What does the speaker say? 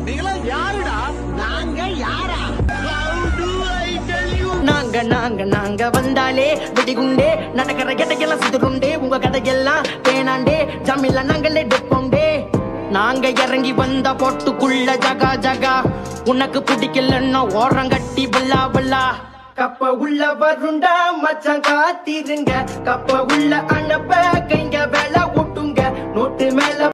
நீங்களா யாருடா? நாங்க யாரா? நாங்க நாங்க நாங்க வந்தாலே வெடிகுண்டே நடக்கிற கதையெல்லாம் சுத்துருண்டே உங்க கதையெல்லாம் பேனாண்டே ஜமில்ல நாங்களே டெப்போண்டே நாங்க இறங்கி வந்த போட்டுக்குள்ள ஜகா ஜகா உனக்கு பிடிக்கலன்னா ஓரங்கட்டி பல்லா பல்லா கப்ப உள்ள வருண்டா மச்சான் காத்திருங்க கப்ப உள்ள அனுப்ப கைங்க வேலை விட்டுங்க நோட்டு மேல